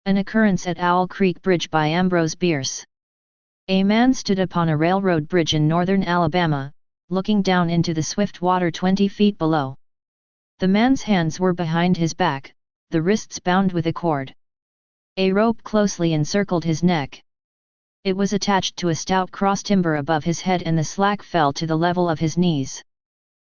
An Occurrence at Owl Creek Bridge by Ambrose Bierce. A man stood upon a railroad bridge in northern Alabama, looking down into the swift water 20 feet below. The man's hands were behind his back, the wrists bound with a cord. A rope closely encircled his neck. It was attached to a stout cross timber above his head and the slack fell to the level of his knees.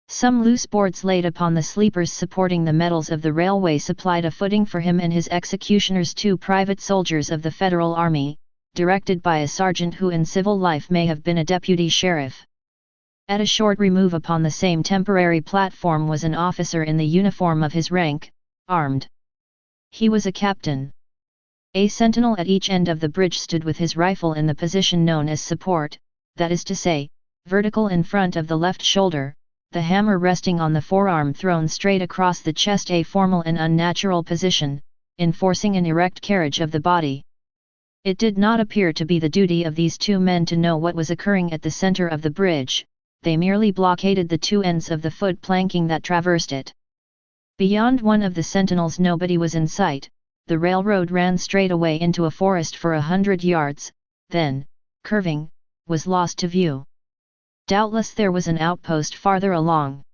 Some loose boards laid upon the sleepers supporting the metals of the railway supplied a footing for him and his executioners, 2 private soldiers of the Federal Army, directed by a sergeant who in civil life may have been a deputy sheriff. At a short remove upon the same temporary platform was an officer in the uniform of his rank, armed. He was a captain. A sentinel at each end of the bridge stood with his rifle in the position known as support, that is to say, vertical in front of the left shoulder, the hammer resting on the forearm thrown straight across the chest, a formal and unnatural position, enforcing an erect carriage of the body. It did not appear to be the duty of these 2 men to know what was occurring at the center of the bridge, they merely blockaded the 2 ends of the foot planking that traversed it. Beyond one of the sentinels nobody was in sight. The railroad ran straight away into a forest for 100 yards, then, curving, was lost to view. Doubtless there was an outpost farther along.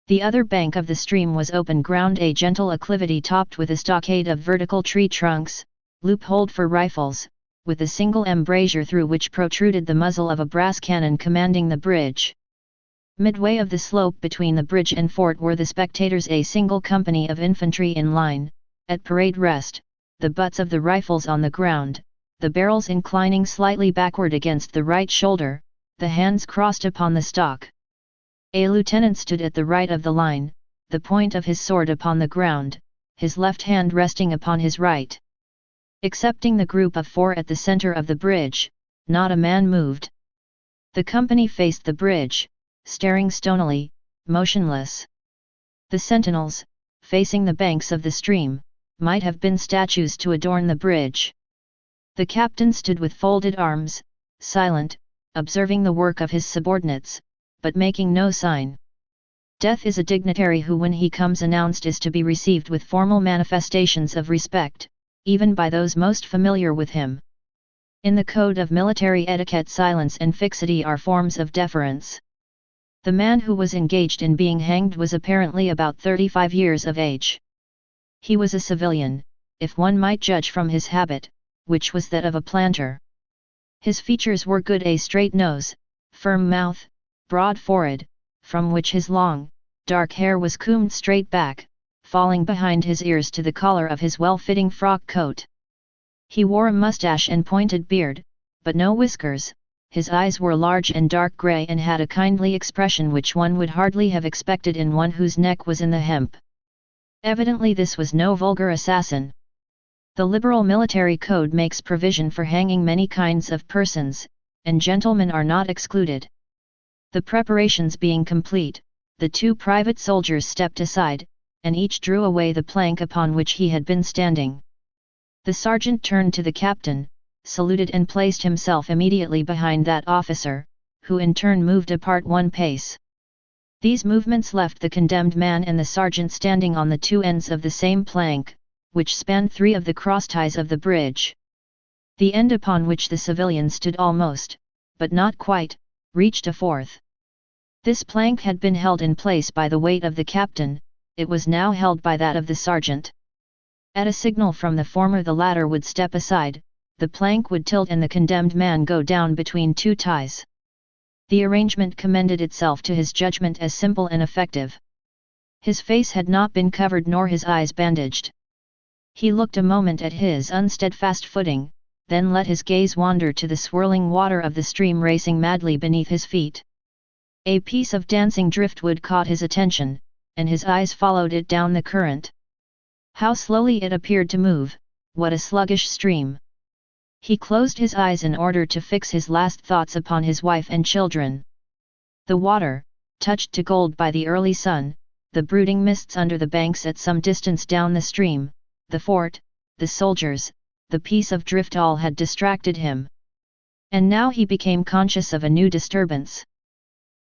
The other bank of the stream was open ground, a gentle acclivity topped with a stockade of vertical tree trunks, loopholed for rifles, with a single embrasure through which protruded the muzzle of a brass cannon commanding the bridge. Midway of the slope between the bridge and fort were the spectators, a single company of infantry in line, at parade rest, the butts of the rifles on the ground, the barrels inclining slightly backward against the right shoulder, the hands crossed upon the stock. A lieutenant stood at the right of the line, the point of his sword upon the ground, his left hand resting upon his right. Excepting the group of 4 at the center of the bridge, not a man moved. The company faced the bridge, staring stonily, motionless. The sentinels, facing the banks of the stream, might have been statues to adorn the bridge. The captain stood with folded arms, silent, observing the work of his subordinates, but making no sign. Death is a dignitary who, when he comes announced, is to be received with formal manifestations of respect, even by those most familiar with him. In the code of military etiquette, silence and fixity are forms of deference. The man who was engaged in being hanged was apparently about 35 years of age. He was a civilian, if one might judge from his habit, which was that of a planter. His features were good: a straight nose, firm mouth, broad forehead, from which his long, dark hair was combed straight back, falling behind his ears to the collar of his well-fitting frock coat. He wore a mustache and pointed beard, but no whiskers. His eyes were large and dark grey and had a kindly expression which one would hardly have expected in one whose neck was in the hemp. Evidently this was no vulgar assassin. The liberal military code makes provision for hanging many kinds of persons, and gentlemen are not excluded. The preparations being complete, the 2 private soldiers stepped aside, and each drew away the plank upon which he had been standing. The sergeant turned to the captain, saluted and placed himself immediately behind that officer, who in turn moved apart 1 pace. These movements left the condemned man and the sergeant standing on the 2 ends of the same plank, which spanned 3 of the crossties of the bridge. The end upon which the civilian stood almost, but not quite, reached a 4th. This plank had been held in place by the weight of the captain, it was now held by that of the sergeant. At a signal from the former the latter would step aside, the plank would tilt and the condemned man go down between 2 ties. The arrangement commended itself to his judgment as simple and effective. His face had not been covered nor his eyes bandaged. He looked a moment at his unsteadfast footing, then let his gaze wander to the swirling water of the stream racing madly beneath his feet. A piece of dancing driftwood caught his attention, and his eyes followed it down the current. How slowly it appeared to move, what a sluggish stream! He closed his eyes in order to fix his last thoughts upon his wife and children. The water, touched to gold by the early sun, the brooding mists under the banks at some distance down the stream, the fort, the soldiers, the piece of drift, all had distracted him. And now he became conscious of a new disturbance.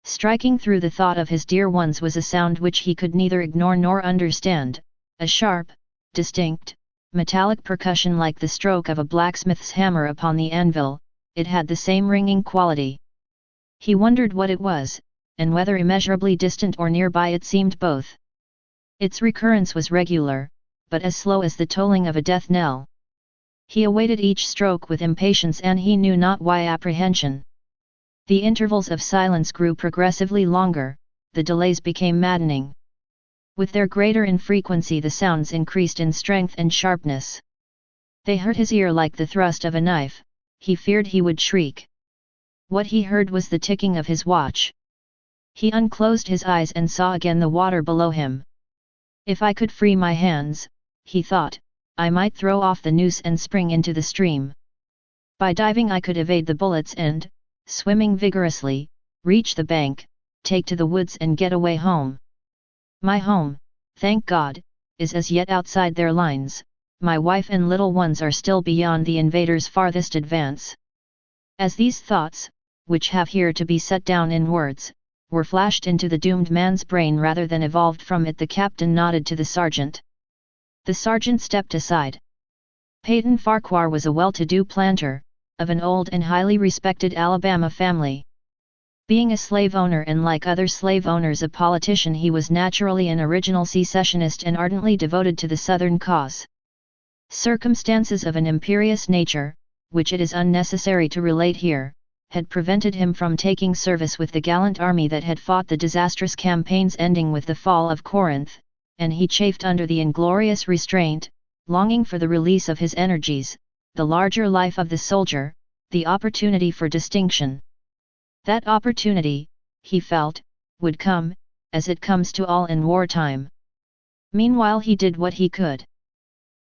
Striking through the thought of his dear ones was a sound which he could neither ignore nor understand, a sharp, distinct, metallic percussion like the stroke of a blacksmith's hammer upon the anvil. It had the same ringing quality. He wondered what it was, and whether immeasurably distant or nearby. It seemed both. Its recurrence was regular, but as slow as the tolling of a death knell. He awaited each stroke with impatience, and he knew not why apprehension. The intervals of silence grew progressively longer, the delays became maddening. With their greater infrequency the sounds increased in strength and sharpness. They hurt his ear like the thrust of a knife. He feared he would shriek. What he heard was the ticking of his watch. He unclosed his eyes and saw again the water below him. If I could free my hands, he thought, I might throw off the noose and spring into the stream. By diving I could evade the bullets and, swimming vigorously, reach the bank, take to the woods and get away home. My home, thank God, is as yet outside their lines. My wife and little ones are still beyond the invaders' farthest advance. As these thoughts, which have here to be set down in words, were flashed into the doomed man's brain rather than evolved from it, the captain nodded to the sergeant. The sergeant stepped aside. Peyton Farquhar was a well-to-do planter, of an old and highly respected Alabama family. Being a slave owner and like other slave owners a politician, he was naturally an original secessionist and ardently devoted to the Southern cause. Circumstances of an imperious nature, which it is unnecessary to relate here, had prevented him from taking service with the gallant army that had fought the disastrous campaigns ending with the fall of Corinth, and he chafed under the inglorious restraint, longing for the release of his energies, the larger life of the soldier, the opportunity for distinction. That opportunity, he felt, would come, as it comes to all in wartime. Meanwhile he did what he could.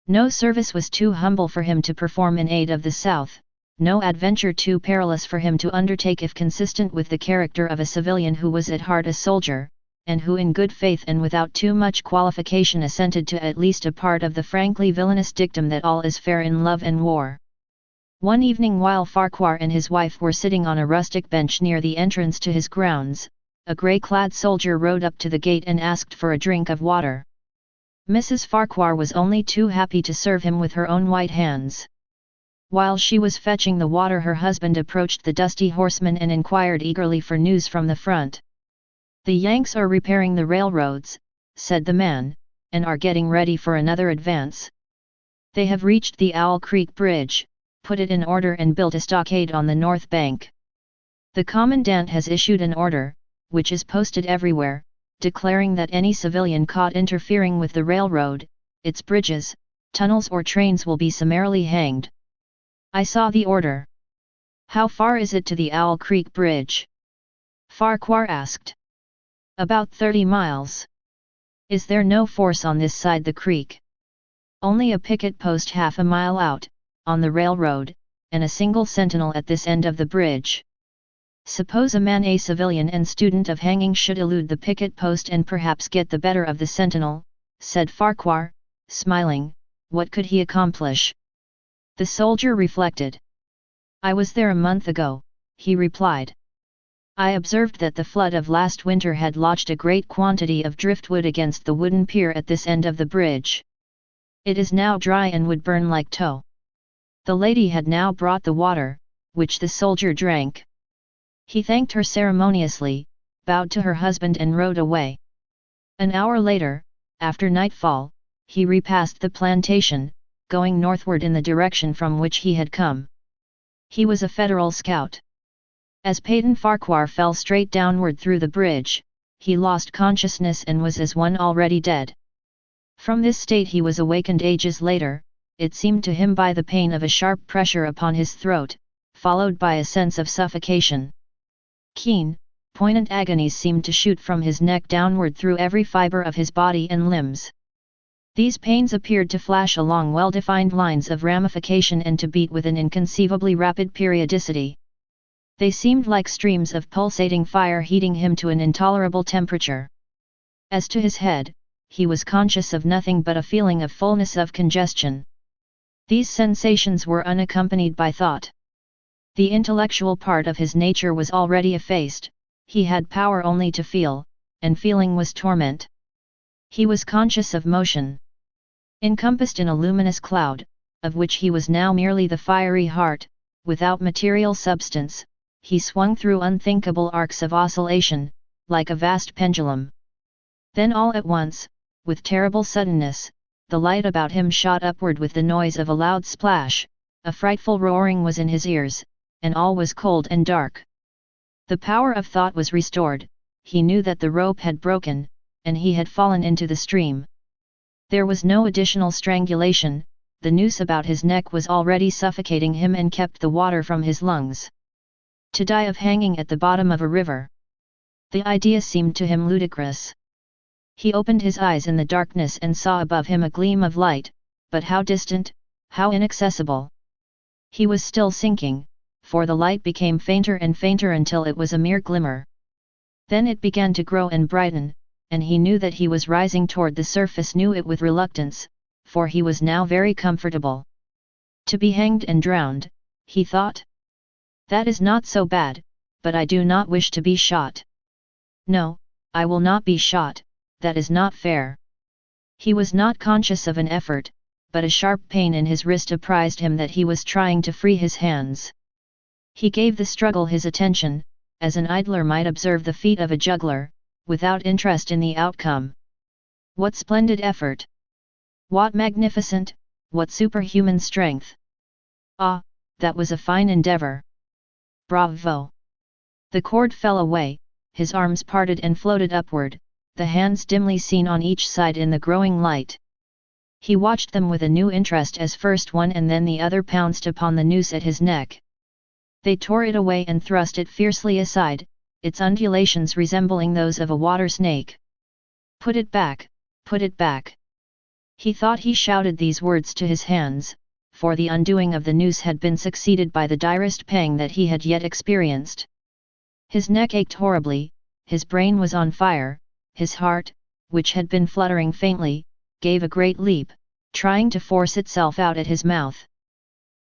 No service was too humble for him to perform in aid of the South, no adventure too perilous for him to undertake if consistent with the character of a civilian who was at heart a soldier, and who in good faith and without too much qualification assented to at least a part of the frankly villainous dictum that all is fair in love and war. One evening while Farquhar and his wife were sitting on a rustic bench near the entrance to his grounds, a grey-clad soldier rode up to the gate and asked for a drink of water. Mrs. Farquhar was only too happy to serve him with her own white hands. While she was fetching the water, her husband approached the dusty horseman and inquired eagerly for news from the front. "The Yanks are repairing the railroads," said the man, "and are getting ready for another advance. They have reached the Owl Creek Bridge, put it in order and built a stockade on the north bank. The commandant has issued an order, which is posted everywhere, declaring that any civilian caught interfering with the railroad, its bridges, tunnels or trains will be summarily hanged." "I saw the order. How far is it to the Owl Creek Bridge?" Farquhar asked. "About 30 miles. Is there no force on this side the creek?" "Only a picket post half a mile out, on the railroad, and a single sentinel at this end of the bridge." "Suppose a man, a civilian and student of hanging, should elude the picket post and perhaps get the better of the sentinel," said Farquhar, smiling, "what could he accomplish?" The soldier reflected. "I was there a month ago," he replied. "I observed that the flood of last winter had lodged a great quantity of driftwood against the wooden pier at this end of the bridge. It is now dry and would burn like tow." The lady had now brought the water, which the soldier drank. He thanked her ceremoniously, bowed to her husband and rode away. An hour later, after nightfall, he repassed the plantation, going northward in the direction from which he had come. He was a Federal scout. As Peyton Farquhar fell straight downward through the bridge, he lost consciousness and was as one already dead. From this state he was awakened ages later, it seemed to him by the pain of a sharp pressure upon his throat, followed by a sense of suffocation. Keen, poignant agonies seemed to shoot from his neck downward through every fibre of his body and limbs. These pains appeared to flash along well-defined lines of ramification and to beat with an inconceivably rapid periodicity. They seemed like streams of pulsating fire heating him to an intolerable temperature. As to his head, he was conscious of nothing but a feeling of fullness, of congestion. These sensations were unaccompanied by thought. The intellectual part of his nature was already effaced, he had power only to feel, and feeling was torment. He was conscious of motion. Encompassed in a luminous cloud, of which he was now merely the fiery heart, without material substance, he swung through unthinkable arcs of oscillation, like a vast pendulum. Then all at once, with terrible suddenness, the light about him shot upward with the noise of a loud splash, a frightful roaring was in his ears, and all was cold and dark. The power of thought was restored, he knew that the rope had broken, and he had fallen into the stream. There was no additional strangulation, the noose about his neck was already suffocating him and kept the water from his lungs. To die of hanging at the bottom of a river. The idea seemed to him ludicrous. He opened his eyes in the darkness and saw above him a gleam of light, but how distant, how inaccessible. He was still sinking, for the light became fainter and fainter until it was a mere glimmer. Then it began to grow and brighten, and he knew that he was rising toward the surface, knew it with reluctance, for he was now very comfortable. To be hanged and drowned, he thought. That is not so bad, but I do not wish to be shot. No, I will not be shot, that is not fair. He was not conscious of an effort, but a sharp pain in his wrist apprised him that he was trying to free his hands. He gave the struggle his attention, as an idler might observe the feat of a juggler, without interest in the outcome. What splendid effort! What magnificent, what superhuman strength! Ah, that was a fine endeavor! Bravo! The cord fell away, his arms parted and floated upward, the hands dimly seen on each side in the growing light. He watched them with a new interest as first one and then the other pounced upon the noose at his neck. They tore it away and thrust it fiercely aside, its undulations resembling those of a water snake. Put it back, put it back. He thought he shouted these words to his hands, for the undoing of the noose had been succeeded by the direst pang that he had yet experienced. His neck ached horribly, his brain was on fire, his heart, which had been fluttering faintly, gave a great leap, trying to force itself out at his mouth.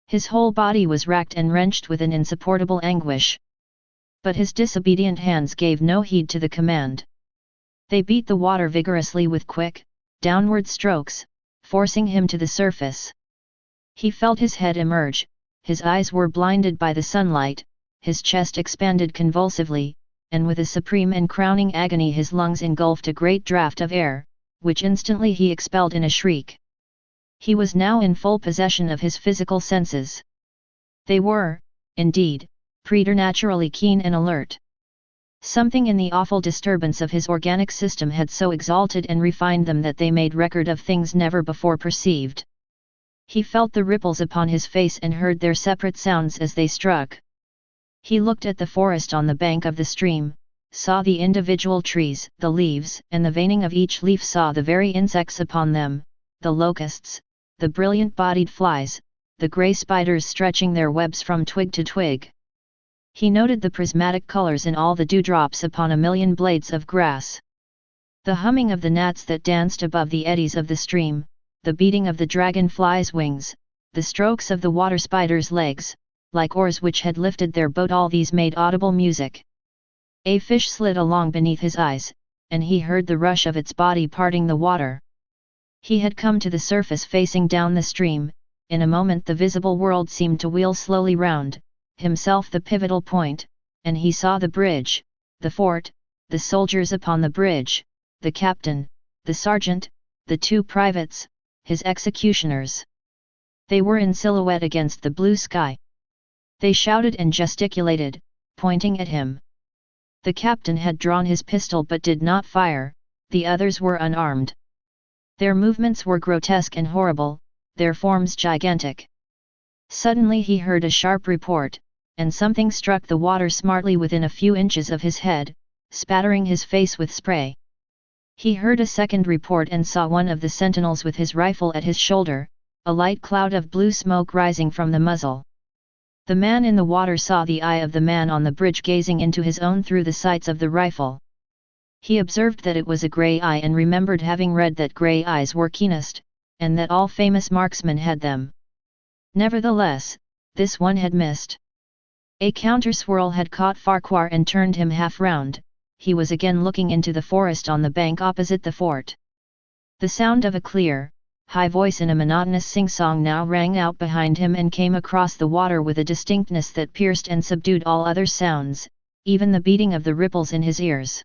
His whole body was racked and wrenched with an insupportable anguish. But his disobedient hands gave no heed to the command. They beat the water vigorously with quick, downward strokes, forcing him to the surface. He felt his head emerge, his eyes were blinded by the sunlight, his chest expanded convulsively, and with a supreme and crowning agony his lungs engulfed a great draught of air, which instantly he expelled in a shriek. He was now in full possession of his physical senses. They were, indeed, preternaturally keen and alert. Something in the awful disturbance of his organic system had so exalted and refined them that they made record of things never before perceived. He felt the ripples upon his face and heard their separate sounds as they struck. He looked at the forest on the bank of the stream, saw the individual trees, the leaves, and the veining of each leaf, saw the very insects upon them, the locusts, the brilliant-bodied flies, the grey spiders stretching their webs from twig to twig. He noted the prismatic colors in all the dewdrops upon a million blades of grass. The humming of the gnats that danced above the eddies of the stream, the beating of the dragonfly's wings, the strokes of the water spider's legs, like oars which had lifted their boat, all these made audible music. A fish slid along beneath his eyes, and he heard the rush of its body parting the water. He had come to the surface facing down the stream. In a moment the visible world seemed to wheel slowly round, himself the pivotal point, and he saw the bridge, the fort, the soldiers upon the bridge, the captain, the sergeant, the two privates, his executioners. They were in silhouette against the blue sky. They shouted and gesticulated, pointing at him. The captain had drawn his pistol but did not fire, the others were unarmed. Their movements were grotesque and horrible, their forms gigantic. Suddenly he heard a sharp report, and something struck the water smartly within a few inches of his head, spattering his face with spray. He heard a second report and saw one of the sentinels with his rifle at his shoulder, a light cloud of blue smoke rising from the muzzle. The man in the water saw the eye of the man on the bridge gazing into his own through the sights of the rifle. He observed that it was a grey eye and remembered having read that grey eyes were keenest, and that all famous marksmen had them. Nevertheless, this one had missed. A counter-swirl had caught Farquhar and turned him half round. He was again looking into the forest on the bank opposite the fort. The sound of a clear, high voice in a monotonous sing-song now rang out behind him and came across the water with a distinctness that pierced and subdued all other sounds, even the beating of the ripples in his ears.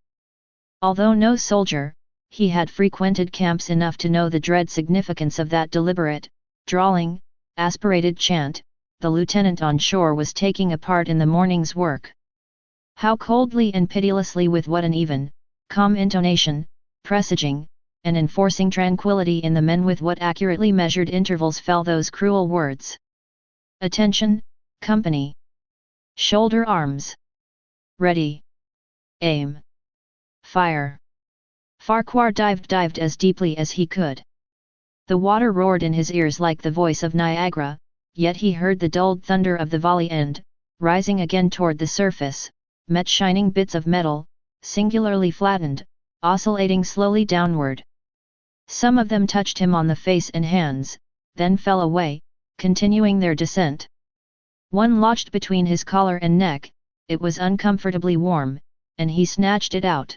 Although no soldier, he had frequented camps enough to know the dread significance of that deliberate, drawling, aspirated chant. The lieutenant on shore was taking a part in the morning's work. How coldly and pitilessly, with what an even, calm intonation, presaging, and enforcing tranquility in the men, with what accurately measured intervals fell those cruel words. Attention, company! Shoulder arms! Ready! Aim! Fire! Farquhar dived as deeply as he could. The water roared in his ears like the voice of Niagara, yet he heard the dulled thunder of the volley and, rising again toward the surface, met shining bits of metal, singularly flattened, oscillating slowly downward. Some of them touched him on the face and hands, then fell away, continuing their descent. One lodged between his collar and neck. It was uncomfortably warm, and he snatched it out.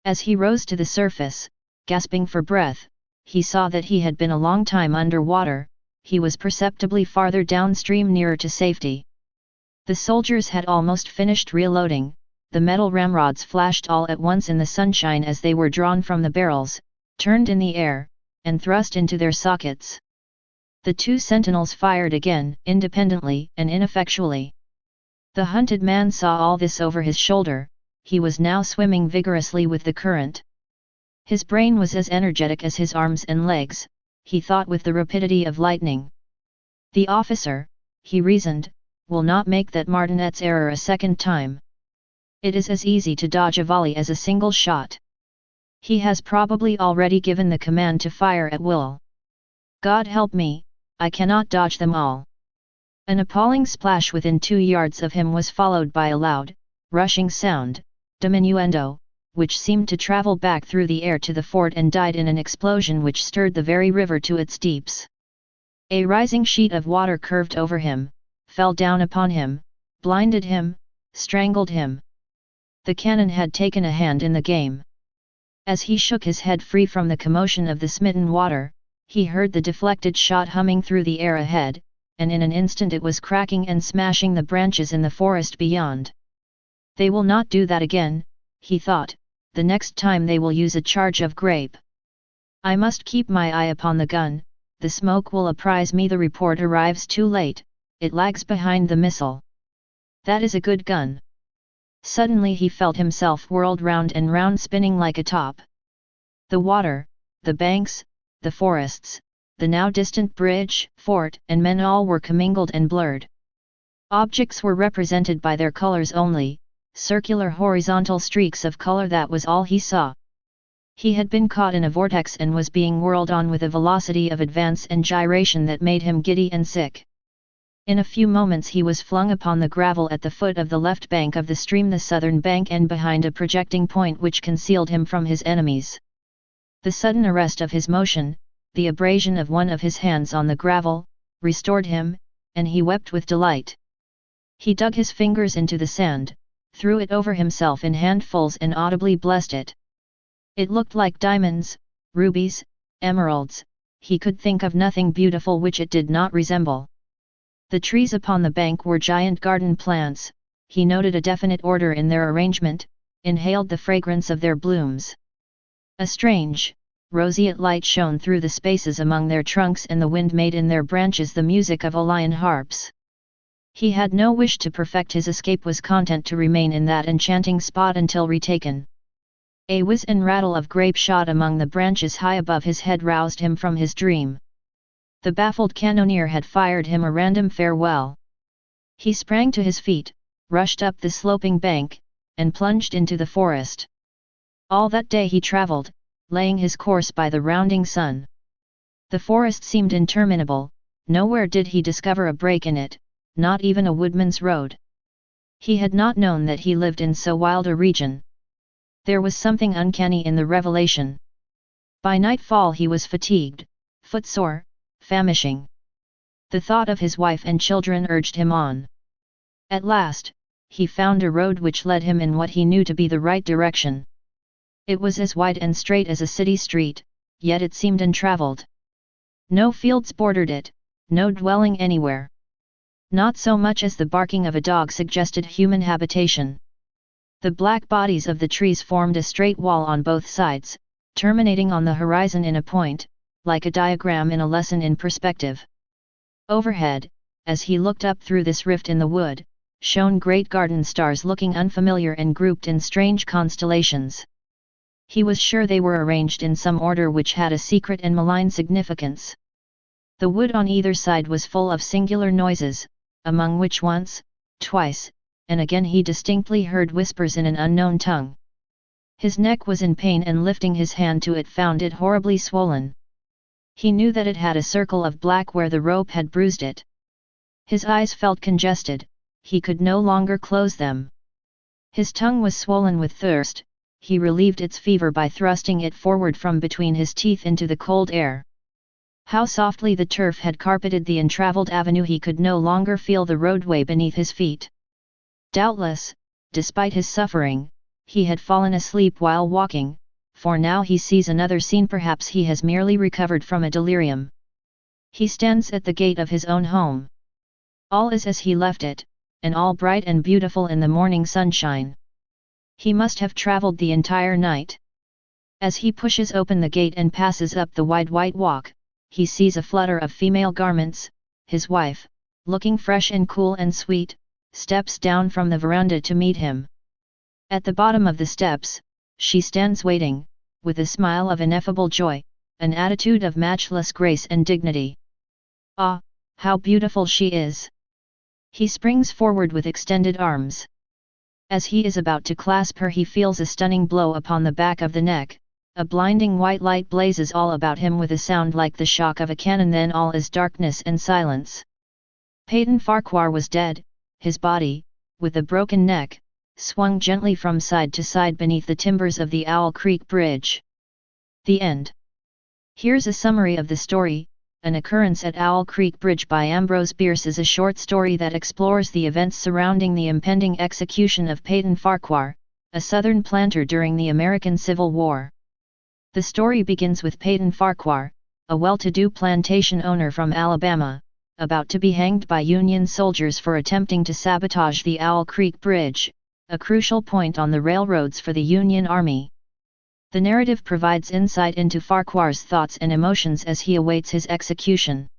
As he rose to the surface, gasping for breath, he saw that he had been a long time under water. He was perceptibly farther downstream, nearer to safety. The soldiers had almost finished reloading. The metal ramrods flashed all at once in the sunshine as they were drawn from the barrels, turned in the air, and thrust into their sockets. The two sentinels fired again, independently and ineffectually. The hunted man saw all this over his shoulder. He was now swimming vigorously with the current. His brain was as energetic as his arms and legs. He thought with the rapidity of lightning. The officer, he reasoned, will not make that martinet's error a second time. It is as easy to dodge a volley as a single shot. He has probably already given the command to fire at will. God help me, I cannot dodge them all. An appalling splash within 2 yards of him was followed by a loud, rushing sound, diminuendo, which seemed to travel back through the air to the fort and died in an explosion which stirred the very river to its deeps. A rising sheet of water curved over him, fell down upon him, blinded him, strangled him. The cannon had taken a hand in the game. As he shook his head free from the commotion of the smitten water, he heard the deflected shot humming through the air ahead, and in an instant it was cracking and smashing the branches in the forest beyond. They will not do that again, he thought. The next time they will use a charge of grape. I must keep my eye upon the gun. The smoke will apprise me the report arrives too late, it lags behind the missile. That is a good gun. Suddenly he felt himself whirled round and round, spinning like a top. The water, the banks, the forests, the now distant bridge, fort, and men all were commingled and blurred. Objects were represented by their colors only, circular horizontal streaks of color, that was all he saw. He had been caught in a vortex and was being whirled on with a velocity of advance and gyration that made him giddy and sick. In a few moments he was flung upon the gravel at the foot of the left bank of the stream, the southern bank, and behind a projecting point which concealed him from his enemies. The sudden arrest of his motion, the abrasion of one of his hands on the gravel, restored him, and he wept with delight. He dug his fingers into the sand, threw it over himself in handfuls, and audibly blessed it. It looked like diamonds, rubies, emeralds. He could think of nothing beautiful which it did not resemble. The trees upon the bank were giant garden plants. He noted a definite order in their arrangement, inhaled the fragrance of their blooms. A strange, roseate light shone through the spaces among their trunks, and the wind made in their branches the music of Aeolian harps. He had no wish to perfect his escape, was content to remain in that enchanting spot until retaken. A whiz and rattle of grape shot among the branches high above his head roused him from his dream. The baffled cannoneer had fired him a random farewell. He sprang to his feet, rushed up the sloping bank, and plunged into the forest. All that day he travelled, laying his course by the rounding sun. The forest seemed interminable. Nowhere did he discover a break in it, not even a woodman's road. He had not known that he lived in so wild a region. There was something uncanny in the revelation. By nightfall he was fatigued, footsore, famishing. The thought of his wife and children urged him on. At last, he found a road which led him in what he knew to be the right direction. It was as wide and straight as a city street, yet it seemed untravelled. No fields bordered it, no dwelling anywhere. Not so much as the barking of a dog suggested human habitation. The black bodies of the trees formed a straight wall on both sides, terminating on the horizon in a point, like a diagram in a lesson in perspective. Overhead, as he looked up through this rift in the wood, shone great garden stars looking unfamiliar and grouped in strange constellations. He was sure they were arranged in some order which had a secret and malign significance. The wood on either side was full of singular noises, among which once, twice, and again he distinctly heard whispers in an unknown tongue. His neck was in pain, and lifting his hand to it found it horribly swollen. He knew that it had a circle of black where the rope had bruised it. His eyes felt congested, he could no longer close them. His tongue was swollen with thirst, he relieved its fever by thrusting it forward from between his teeth into the cold air. How softly the turf had carpeted the untravelled avenue! He could no longer feel the roadway beneath his feet. Doubtless, despite his suffering, he had fallen asleep while walking, for now he sees another scene. Perhaps he has merely recovered from a delirium. He stands at the gate of his own home. All is as he left it, and all bright and beautiful in the morning sunshine. He must have travelled the entire night. As he pushes open the gate and passes up the wide white walk, he sees a flutter of female garments. His wife, looking fresh and cool and sweet, steps down from the veranda to meet him. At the bottom of the steps, she stands waiting, with a smile of ineffable joy, an attitude of matchless grace and dignity. Ah, how beautiful she is! He springs forward with extended arms. As he is about to clasp her, he feels a stunning blow upon the back of the neck. A blinding white light blazes all about him with a sound like the shock of a cannon. Then all is darkness and silence. Peyton Farquhar was dead. His body, with a broken neck, swung gently from side to side beneath the timbers of the Owl Creek Bridge. The end. Here's a summary of the story. An Occurrence at Owl Creek Bridge by Ambrose Bierce is a short story that explores the events surrounding the impending execution of Peyton Farquhar, a Southern planter during the American Civil War. The story begins with Peyton Farquhar, a well-to-do plantation owner from Alabama, about to be hanged by Union soldiers for attempting to sabotage the Owl Creek Bridge, a crucial point on the railroads for the Union Army. The narrative provides insight into Farquhar's thoughts and emotions as he awaits his execution.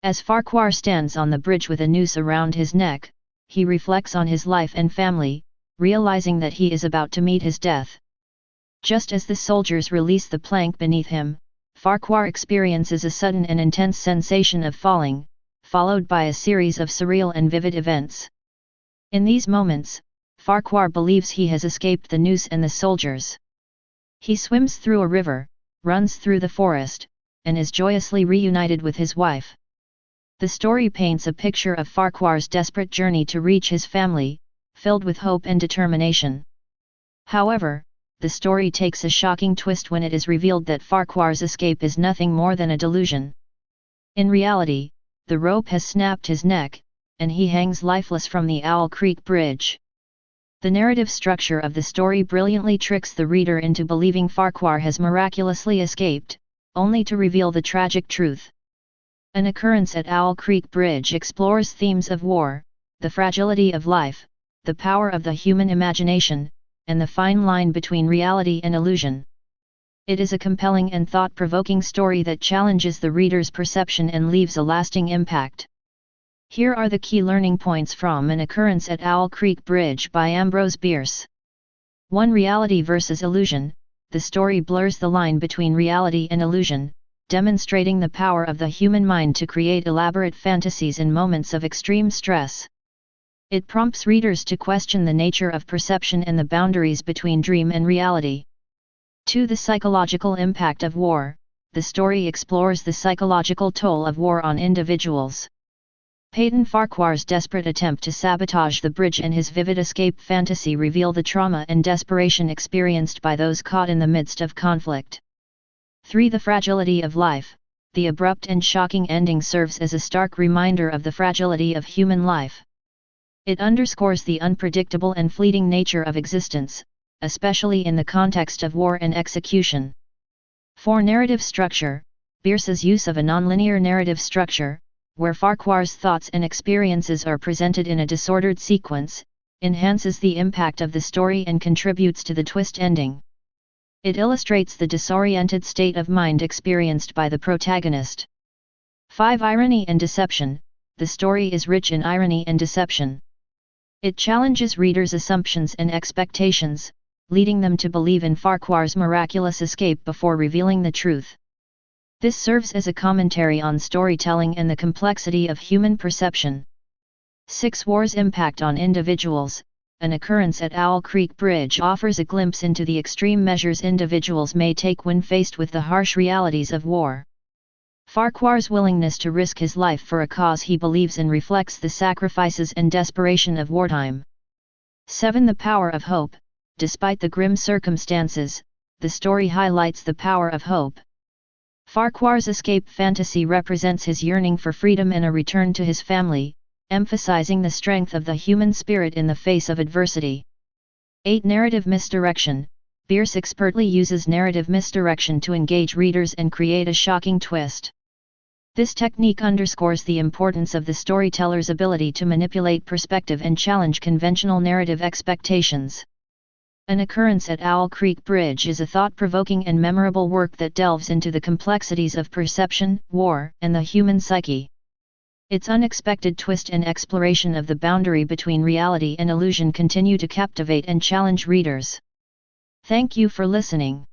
As Farquhar stands on the bridge with a noose around his neck, he reflects on his life and family, realizing that he is about to meet his death. Just as the soldiers release the plank beneath him, Farquhar experiences a sudden and intense sensation of falling, followed by a series of surreal and vivid events. In these moments, Farquhar believes he has escaped the noose and the soldiers. He swims through a river, runs through the forest, and is joyously reunited with his wife. The story paints a picture of Farquhar's desperate journey to reach his family, filled with hope and determination. However, the story takes a shocking twist when it is revealed that Farquhar's escape is nothing more than a delusion. In reality, the rope has snapped his neck, and he hangs lifeless from the Owl Creek Bridge. The narrative structure of the story brilliantly tricks the reader into believing Farquhar has miraculously escaped, only to reveal the tragic truth. An Occurrence at Owl Creek Bridge explores themes of war, the fragility of life, the power of the human imagination, and the fine line between reality and illusion. It is a compelling and thought-provoking story that challenges the reader's perception and leaves a lasting impact. Here are the key learning points from An Occurrence at Owl Creek Bridge by Ambrose Bierce. 1. Reality versus illusion. The story blurs the line between reality and illusion, demonstrating the power of the human mind to create elaborate fantasies in moments of extreme stress. It prompts readers to question the nature of perception and the boundaries between dream and reality. 2. The psychological impact of war. The story explores the psychological toll of war on individuals. Peyton Farquhar's desperate attempt to sabotage the bridge and his vivid escape fantasy reveal the trauma and desperation experienced by those caught in the midst of conflict. 3. The fragility of life. The abrupt and shocking ending serves as a stark reminder of the fragility of human life. It underscores the unpredictable and fleeting nature of existence, especially in the context of war and execution. 4. Narrative structure. Bierce's use of a nonlinear narrative structure, where Farquhar's thoughts and experiences are presented in a disordered sequence, enhances the impact of the story and contributes to the twist ending. It illustrates the disoriented state of mind experienced by the protagonist. 5. Irony and deception. The story is rich in irony and deception. It challenges readers' assumptions and expectations, leading them to believe in Farquhar's miraculous escape before revealing the truth. This serves as a commentary on storytelling and the complexity of human perception. 6. War's impact on individuals. An Occurrence at Owl Creek Bridge offers a glimpse into the extreme measures individuals may take when faced with the harsh realities of war. Farquhar's willingness to risk his life for a cause he believes in reflects the sacrifices and desperation of wartime. 7. The power of hope. Despite the grim circumstances, the story highlights the power of hope. Farquhar's escape fantasy represents his yearning for freedom and a return to his family, emphasizing the strength of the human spirit in the face of adversity. 8. Narrative misdirection. Bierce expertly uses narrative misdirection to engage readers and create a shocking twist. This technique underscores the importance of the storyteller's ability to manipulate perspective and challenge conventional narrative expectations. An Occurrence at Owl Creek Bridge is a thought-provoking and memorable work that delves into the complexities of perception, war, and the human psyche. Its unexpected twist and exploration of the boundary between reality and illusion continue to captivate and challenge readers. Thank you for listening.